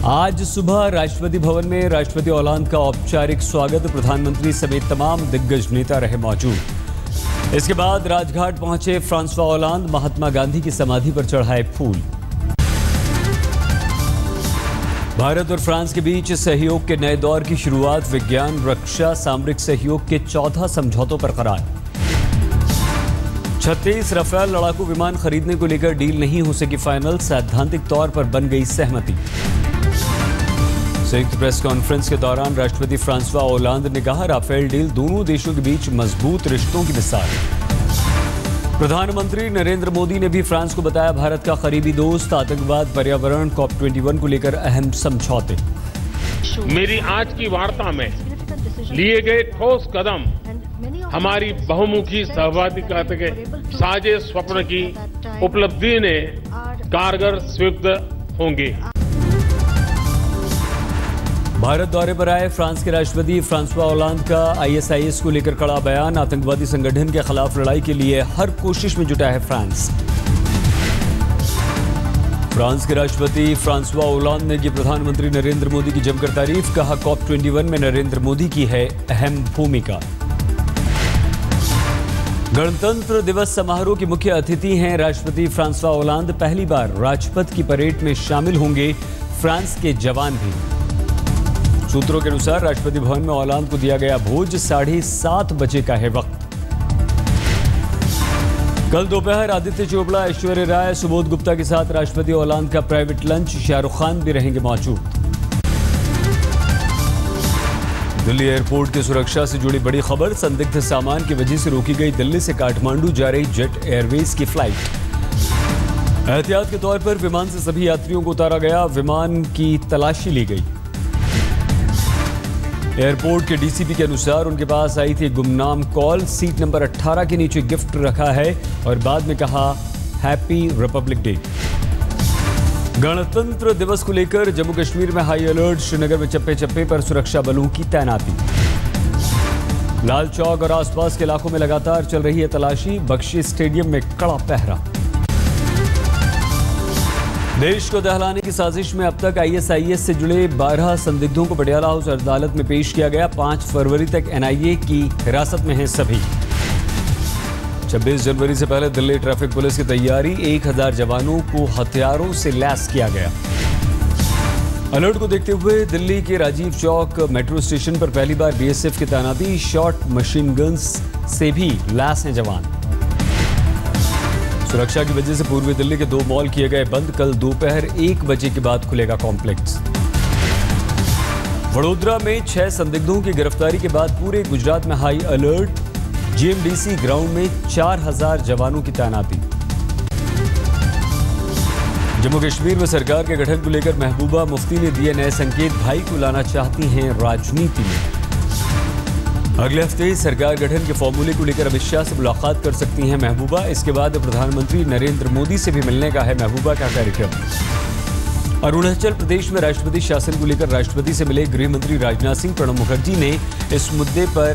आज सुबह राष्ट्रपति भवन में राष्ट्रपति ओलांद का औपचारिक स्वागत, प्रधानमंत्री समेत तमाम दिग्गज नेता रहे मौजूद। इसके बाद राजघाट पहुंचे फ्रांसवा ओलांद, महात्मा गांधी की समाधि पर चढ़ाए फूल। भारत और फ्रांस के बीच सहयोग के नए दौर की शुरुआत, विज्ञान, रक्षा, सामरिक सहयोग के 14 समझौतों पर करार। 36 राफेल लड़ाकू विमान खरीदने को लेकर डील नहीं हो सकी फाइनल, सैद्धांतिक तौर पर बन गई सहमति। संयुक्त प्रेस कॉन्फ्रेंस के दौरान राष्ट्रपति फ्रांसवा ओलांद ने कहा, राफेल डील दोनों देशों के बीच मजबूत रिश्तों की मिसाल। प्रधानमंत्री नरेंद्र मोदी ने भी फ्रांस को बताया भारत का करीबी दोस्त। आतंकवाद, पर्यावरण, COP21 को लेकर अहम समझौते। मेरी आज की वार्ता में लिए गए ठोस कदम हमारी बहुमुखी सहभागिता के साझे स्वप्न की उपलब्धि ने कारगर सिद्ध होंगे। भारत दौरे पर आए फ्रांस के राष्ट्रपति फ्रांसवा ओलांद का ISIS को लेकर कड़ा बयान, आतंकवादी संगठन के खिलाफ लड़ाई के लिए हर कोशिश में जुटा है फ्रांस। फ्रांस के राष्ट्रपति फ्रांसवा ओलांद ने की प्रधानमंत्री नरेंद्र मोदी की जमकर तारीफ, कहा COP21 में नरेंद्र मोदी की है अहम भूमिका। गणतंत्र दिवस समारोह के मुख्य अतिथि हैं राष्ट्रपति फ्रांसवा ओलांद, पहली बार राजपथ की परेड में शामिल होंगे फ्रांस के जवान भी। सूत्रों के अनुसार राष्ट्रपति भवन में ओलांद को दिया गया भोज, 7:30 बजे का है वक्त। कल दोपहर आदित्य चोपड़ा, ऐश्वर्या राय, सुबोध गुप्ता के साथ राष्ट्रपति ओलांद का प्राइवेट लंच, शाहरुख खान भी रहेंगे मौजूद। दिल्ली एयरपोर्ट की सुरक्षा से जुड़ी बड़ी खबर, संदिग्ध सामान की वजह से रोकी गई दिल्ली से काठमांडू जा रही जेट एयरवेज की फ्लाइट। एहतियात के तौर पर विमान से सभी यात्रियों को उतारा गया, विमान की तलाशी ली गई। एयरपोर्ट के DCP के अनुसार उनके पास आई थी गुमनाम कॉल, सीट नंबर 18 के नीचे गिफ्ट रखा है और बाद में कहा हैप्पी रिपब्लिक डे। गणतंत्र दिवस को लेकर जम्मू कश्मीर में हाई अलर्ट, श्रीनगर में चप्पे चप्पे पर सुरक्षा बलों की तैनाती। लाल चौक और आसपास के इलाकों में लगातार चल रही है तलाशी, बख्शी स्टेडियम में कड़ा पहरा। देश को दहलाने की साजिश में अब तक ISIS से जुड़े 12 संदिग्धों को पटियाला हाउस अदालत में पेश किया गया। 5 फरवरी तक NIA की हिरासत में हैं सभी। 26 जनवरी से पहले दिल्ली ट्रैफिक पुलिस की तैयारी, 1000 जवानों को हथियारों से लैस किया गया। अलर्ट को देखते हुए दिल्ली के राजीव चौक मेट्रो स्टेशन पर पहली बार BSF की तैनाती, शॉर्ट मशीन गन्स से भी लैस हैं जवान। सुरक्षा की वजह से पूर्वी दिल्ली के 2 मॉल किए गए बंद, कल दोपहर 1 बजे के बाद खुलेगा कॉम्प्लेक्स। वडोदरा में 6 संदिग्धों की गिरफ्तारी के बाद पूरे गुजरात में हाई अलर्ट, GMDC ग्राउंड में 4000 जवानों की तैनाती। जम्मू कश्मीर में सरकार के गठन को लेकर महबूबा मुफ्ती ने दिए नए संकेत, भाई को लाना चाहती हैं राजनीति में। अगले हफ्ते सरकार गठन के फॉर्मूले को लेकर अमित शाह से मुलाकात कर सकती हैं महबूबा। इसके बाद प्रधानमंत्री नरेंद्र मोदी से भी मिलने का है महबूबा का कार्यक्रम। अरुणाचल प्रदेश में राष्ट्रपति शासन को लेकर राष्ट्रपति से मिले गृह मंत्री राजनाथ सिंह। प्रणब मुखर्जी ने इस मुद्दे पर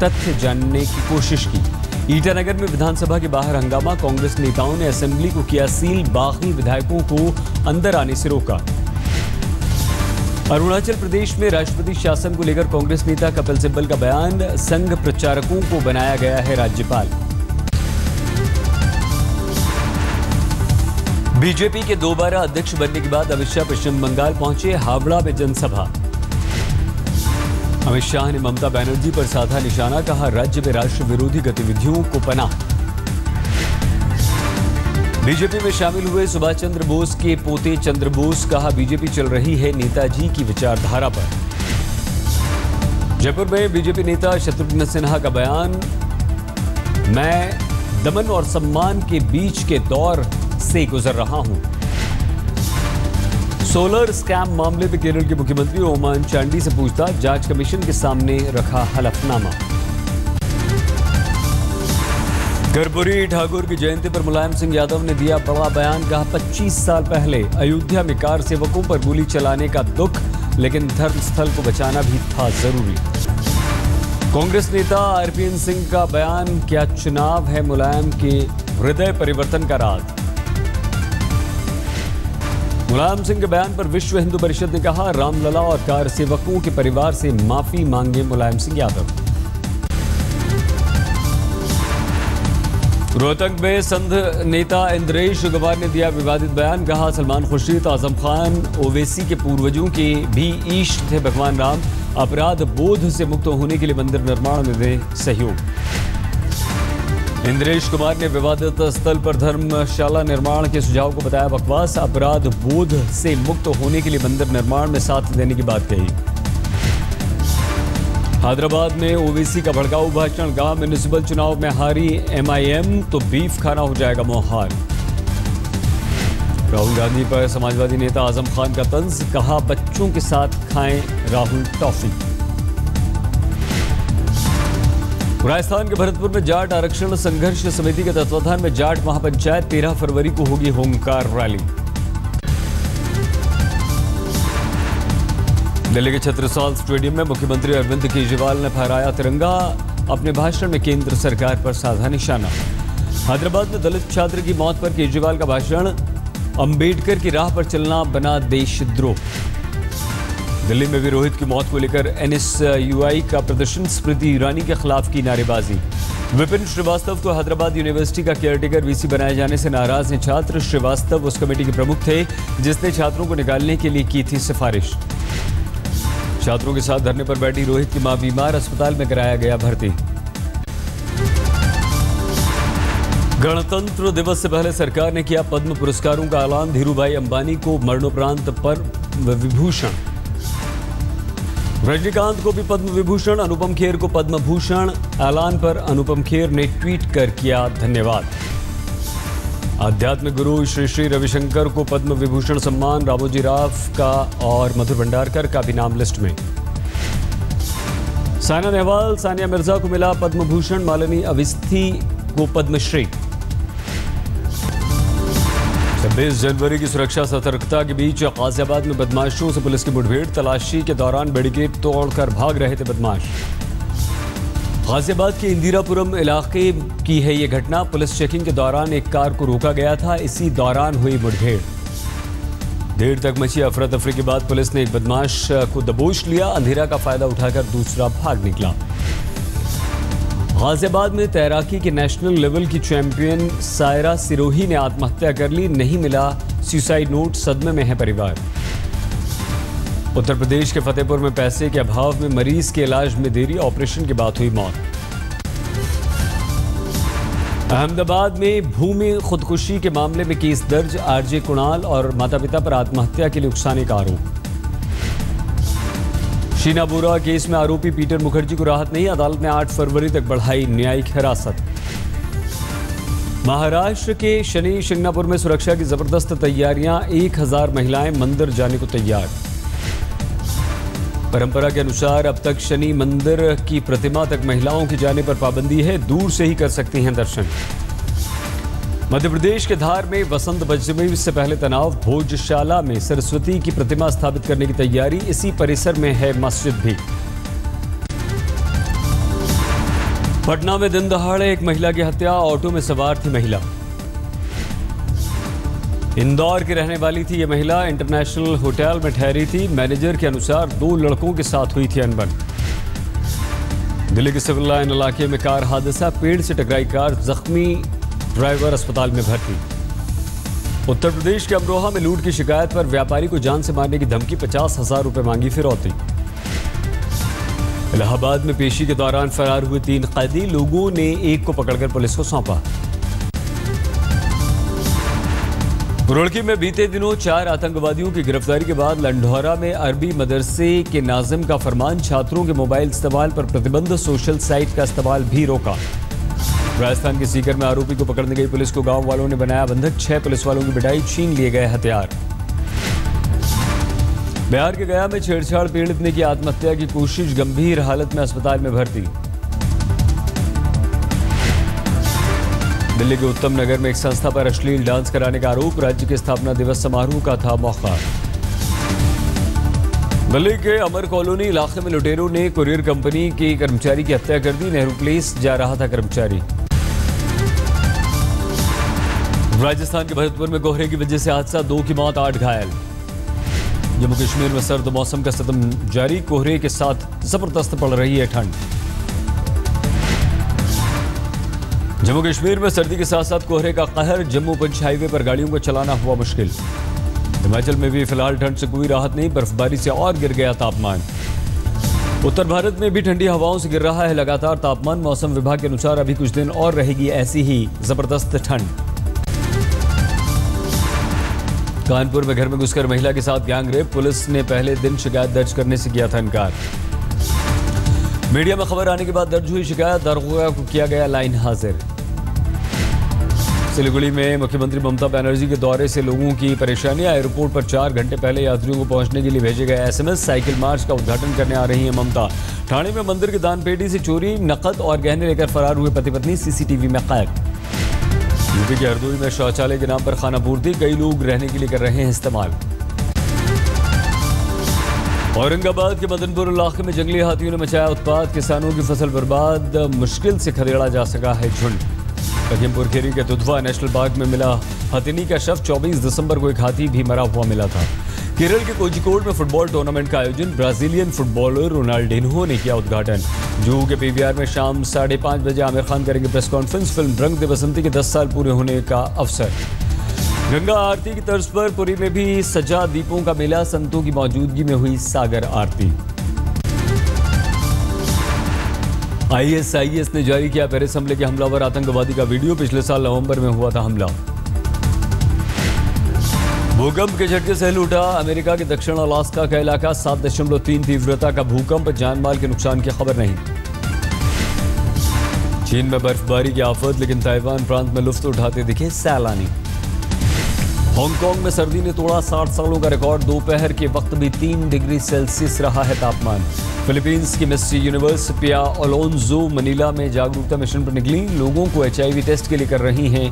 तथ्य जानने की कोशिश की। ईटानगर में विधानसभा के बाहर हंगामा, कांग्रेस नेताओं ने असेंबली को किया सील, बागी विधायकों को अंदर आने से रोका। अरुणाचल प्रदेश में राष्ट्रपति शासन को लेकर कांग्रेस नेता कपिल सिब्बल का बयान, संघ प्रचारकों को बनाया गया है राज्यपाल। बीजेपी के दोबारा अध्यक्ष बनने के बाद अमित शाह पश्चिम बंगाल पहुंचे, हावड़ा में जनसभा। अमित शाह ने ममता बनर्जी पर साधा निशाना, कहा राज्य में राष्ट्र विरोधी गतिविधियों को पनाह। बीजेपी में शामिल हुए सुभाष चंद्र बोस के पोते चंद्र बोस, कहा बीजेपी चल रही है नेताजी की विचारधारा पर। जयपुर में बीजेपी नेता शत्रुघ्न सिन्हा का बयान, मैं दमन और सम्मान के बीच के दौर से गुजर रहा हूं। सोलर स्कैम मामले में केरल के मुख्यमंत्री ओमान चांडी से पूछताछ, जांच कमीशन के सामने रखा हलफनामा। कर्पूरी ठाकुर की जयंती पर मुलायम सिंह यादव ने दिया बड़ा बयान, कहा 25 साल पहले अयोध्या में कार सेवकों पर गोली चलाने का दुख, लेकिन धर्मस्थल को बचाना भी था जरूरी। कांग्रेस नेता RPN सिंह का बयान, क्या चुनाव है मुलायम के हृदय परिवर्तन का राज। मुलायम सिंह के बयान पर विश्व हिंदू परिषद ने कहा, रामलला और कार सेवकों के परिवार से माफी मांगे मुलायम सिंह यादव। रोहतक में संघ नेता इंद्रेश गवार ने दिया विवादित बयान, कहा सलमान खुर्शीद, आजम खान, ओवैसी के पूर्वजों के भी ईष्ट थे भगवान राम, अपराध बोध से मुक्त होने के लिए मंदिर निर्माण में दे सहयोग। इंद्रेश कुमार ने विवादित स्थल पर धर्मशाला निर्माण के सुझाव को बताया बकवास, अपराध बोध से मुक्त होने के लिए मंदिर निर्माण में साथ देने की बात कही। हैदराबाद में ओवैसी का भड़काऊ भाषण, गांव म्युनिसिपल चुनाव में हारी एमआईएम तो बीफ खाना हो जाएगा मोहाल। राहुल गांधी पर समाजवादी नेता आजम खान का तंज, कहा बच्चों के साथ खाएं राहुल टॉफी। राजस्थान के भरतपुर में जाट आरक्षण संघर्ष समिति के तत्वाधान में जाट महापंचायत 13 फरवरी को होगी होमकार रैली। दिल्ली के छत्रसाल स्टेडियम में मुख्यमंत्री अरविंद केजरीवाल ने फहराया तिरंगा, अपने भाषण में केंद्र सरकार पर साधा निशाना। हैदराबाद में दलित छात्र की मौत पर केजरीवाल का भाषण, अंबेडकर की राह पर चलना बना देशद्रोह। दिल्ली में भी रोहित की मौत को लेकर एनएसयूआई का प्रदर्शन, स्मृति ईरानी के खिलाफ की नारेबाजी। विपिन श्रीवास्तव को हैदराबाद यूनिवर्सिटी का केयरटेकर वीसी बनाए जाने से नाराज हैं छात्र। श्रीवास्तव उस कमेटी के प्रमुख थे जिसने छात्रों को निकालने के लिए की थी सिफारिश। छात्रों के साथ धरने पर बैठी रोहित की मां बीमार, अस्पताल में कराया गया भर्ती। गणतंत्र दिवस से पहले सरकार ने किया पद्म पुरस्कारों का ऐलान, धीरूभाई अंबानी को मरणोपरांत पर विभूषण, रजनीकांत को भी पद्म विभूषण, अनुपम खेर को पद्म भूषण। ऐलान पर अनुपम खेर ने ट्वीट कर किया धन्यवाद। आध्यात्मिक गुरु श्री श्री रविशंकर को पद्म विभूषण सम्मान, रामोजी राव का और मधुर भंडारकर का भी नाम लिस्ट में। साइना नेहवाल, सानिया मिर्जा को मिला पद्म भूषण, मालिनी अवस्थी को पद्मश्री। 26 जनवरी की सुरक्षा सतर्कता के बीच गाजियाबाद में बदमाशों से पुलिस की मुठभेड़, तलाशी के दौरान बैरिकेड तोड़कर भाग रहे थे बदमाश। गाजियाबाद के इंदिरापुरम इलाके की है ये घटना, पुलिस चेकिंग के दौरान एक कार को रोका गया था, इसी दौरान हुई मुठभेड़। देर तक मची अफरा तफरी के बाद पुलिस ने एक बदमाश को दबोच लिया, अंधेरा का फायदा उठाकर दूसरा भाग निकला। गाजियाबाद में तैराकी के नेशनल लेवल की चैंपियन सायरा सिरोही ने आत्महत्या कर ली, नहीं मिला सुसाइड नोट, सदमे में है परिवार। उत्तर प्रदेश के फतेहपुर में पैसे के अभाव में मरीज के इलाज में देरी, ऑपरेशन के बाद हुई मौत। अहमदाबाद में भूमि खुदकुशी के मामले में केस दर्ज, आरजे कुणाल और माता पिता पर आत्महत्या के लिए उकसाने का आरोप। शीना बोरा केस में आरोपी पीटर मुखर्जी को राहत नहीं, अदालत ने 8 फरवरी तक बढ़ाई न्यायिक हिरासत। महाराष्ट्र के शनि शिंगणापुर में सुरक्षा की जबरदस्त तैयारियां, 1000 महिलाएं मंदिर जाने को तैयार। परंपरा के अनुसार अब तक शनि मंदिर की प्रतिमा तक महिलाओं के जाने पर पाबंदी है, दूर से ही कर सकती हैं दर्शन। मध्य प्रदेश के धार में वसंत पंचमी से पहले तनाव, भोजशाला में सरस्वती की प्रतिमा स्थापित करने की तैयारी, इसी परिसर में है मस्जिद भी। पटना में दिन दहाड़े एक महिला की हत्या, ऑटो में सवार थी महिला। इंदौर की रहने वाली थी यह महिला, इंटरनेशनल होटल में ठहरी थी, मैनेजर के अनुसार 2 लड़कों के साथ हुई थी अनबन। दिल्ली के सिविल लाइन इलाके में कार हादसा, पेड़ से टकराई कार, जख्मी ड्राइवर अस्पताल में भर्ती। उत्तर प्रदेश के अमरोहा में लूट की शिकायत पर व्यापारी को जान से मारने की धमकी, 50,000 रुपए मांगी फिरौती। इलाहाबाद में पेशी के दौरान फरार हुए 3 कैदी, लोगों ने एक को पकड़कर पुलिस को सौंपा। रुड़की में बीते दिनों 4 आतंकवादियों की गिरफ्तारी के बाद लंढौरा में अरबी मदरसे के नाजिम का फरमान, छात्रों के मोबाइल इस्तेमाल पर प्रतिबंध, सोशल साइट का इस्तेमाल भी रोका। राजस्थान के सीकर में आरोपी को पकड़ने गई पुलिस को गांव वालों ने बनाया बंधक, 6 पुलिस वालों की पिटाई, छीन लिए गए हथियार। बिहार के गया में छेड़छाड़ पीड़ित ने की आत्महत्या की कोशिश, गंभीर हालत में अस्पताल में भर्ती। दिल्ली के उत्तम नगर में एक संस्था पर अश्लील डांस कराने का आरोप, राज्य के स्थापना दिवस समारोह का था मौका। दिल्ली के अमर कॉलोनी इलाके में लुटेरों ने कुरियर कंपनी के कर्मचारी की हत्या कर दी, नेहरू प्लेस जा रहा था कर्मचारी। राजस्थान के भरतपुर में कोहरे की वजह से हादसा, 2 की मौत, 8 घायल। जम्मू कश्मीर में सर्द मौसम का सितम जारी, कोहरे के साथ जबरदस्त पड़ रही है ठंड। जम्मू कश्मीर में सर्दी के साथ साथ कोहरे का कहर, जम्मू पंच हाईवे पर गाड़ियों को चलाना हुआ मुश्किल। हिमाचल में भी फिलहाल ठंड से कोई राहत नहीं, बर्फबारी से और गिर गया तापमान। उत्तर भारत में भी ठंडी हवाओं से गिर रहा है लगातार तापमान। मौसम विभाग के अनुसार अभी कुछ दिन और रहेगी ऐसी ही जबरदस्त ठंड। कानपुर में घर में घुसकर महिला के साथ गैंगरेप, पुलिस ने पहले दिन शिकायत दर्ज करने से किया था इनकार। मीडिया में खबर आने के बाद दर्ज हुई शिकायत, दारोगा को किया गया लाइन हाजिर। सिलीगुड़ी में मुख्यमंत्री ममता बनर्जी के दौरे से लोगों की परेशानियां, एयरपोर्ट पर 4 घंटे पहले यात्रियों को पहुंचने के लिए भेजे गए SMS। साइकिल मार्च का उद्घाटन करने आ रही हैं ममता। ठाणे में मंदिर के दान पेटी से चोरी, नकद और गहने लेकर फरार हुए पति पत्नी CCTV में कैद। यूपी के हरदोई में शौचालय के नाम पर खाना पूर्ति, कई लोग रहने के लिए कर रहे हैं इस्तेमाल। औरंगाबाद के मदनपुर इलाके में जंगली हाथियों ने मचाया उत्पात, किसानों की फसल बर्बाद, मुश्किल से खदेड़ा जा सका है झुंड। लखीमपुर खीरी के दुधवा नेशनल पार्क में मिला हथिनी का शव, 24 दिसंबर को एक हाथी भी मरा हुआ मिला था। केरल के कोझिकोड में फुटबॉल टूर्नामेंट का आयोजन, ब्राजीलियन फुटबॉलर रोनाल्डिन्हो ने किया उद्घाटन। जुहू के PVR में शाम 5:30 बजे आमिर खान करेंगे प्रेस कॉन्फ्रेंस। फिल्म रंग दे बसंती के 10 साल पूरे होने का अवसर। गंगा आरती की तर्ज पर पुरी में भी सजा दीपों का मेला, संतों की मौजूदगी में हुई सागर आरती। ISIS ने जारी किया पेरिस हमले के हमलावर आतंकवादी का वीडियो, पिछले साल नवंबर में हुआ था हमला। भूकंप के झटके से हिल उठा अमेरिका के दक्षिण अलास्का का इलाका, 7.3 तीव्रता का भूकंप, जानमाल के नुकसान की खबर नहीं। चीन में बर्फबारी की आफत, लेकिन ताइवान प्रांत में लुत्फ उठाते दिखे सैलानी। हांगकांग में सर्दी ने तोड़ा 60 सालों का रिकॉर्ड, दोपहर के वक्त भी 3 डिग्री सेल्सियस रहा है तापमान। फिलीपींस की मिस यूनिवर्स पिया अलोंजो मनीला में जागरूकता मिशन पर निकली, लोगों को HIV टेस्ट के लिए कर रही हैं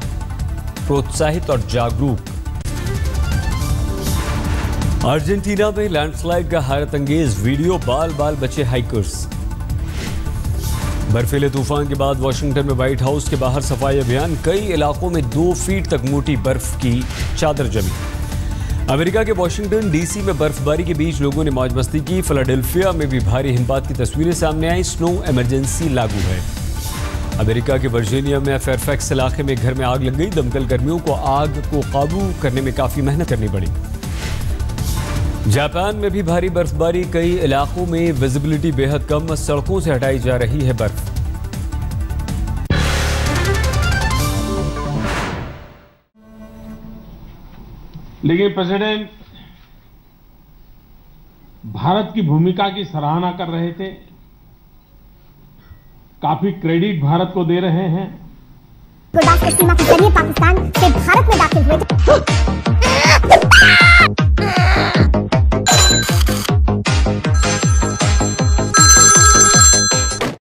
प्रोत्साहित और जागरूक। अर्जेंटीना में लैंडस्लाइड का हैरत अंगेज वीडियो, बाल बाल बचे हाइकर्स। बर्फीले तूफान के बाद वाशिंगटन में व्हाइट हाउस के बाहर सफाई अभियान, कई इलाकों में 2 फीट तक मोटी बर्फ की चादर जमी। अमेरिका के वाशिंगटन DC में बर्फबारी के बीच लोगों ने मौज मस्ती की। फिलाडेल्फिया में भी भारी हिमपात की तस्वीरें सामने आई, स्नो इमरजेंसी लागू है। अमेरिका के वर्जीनिया में फेयरफैक्स इलाके में घर में आग लग गई, दमकल कर्मियों को आग को काबू करने में काफी मेहनत करनी पड़ी। जापान में भी भारी बर्फबारी, कई इलाकों में विजिबिलिटी बेहद कम, सड़कों से हटाई जा रही है बर्फ। लेकिन प्रेसिडेंट भारत की भूमिका की सराहना कर रहे थे, काफी क्रेडिट भारत को दे रहे हैं। गुरदासपुर सीमा के जरिए पाकिस्तान से भारत में दाखिल हुए थे।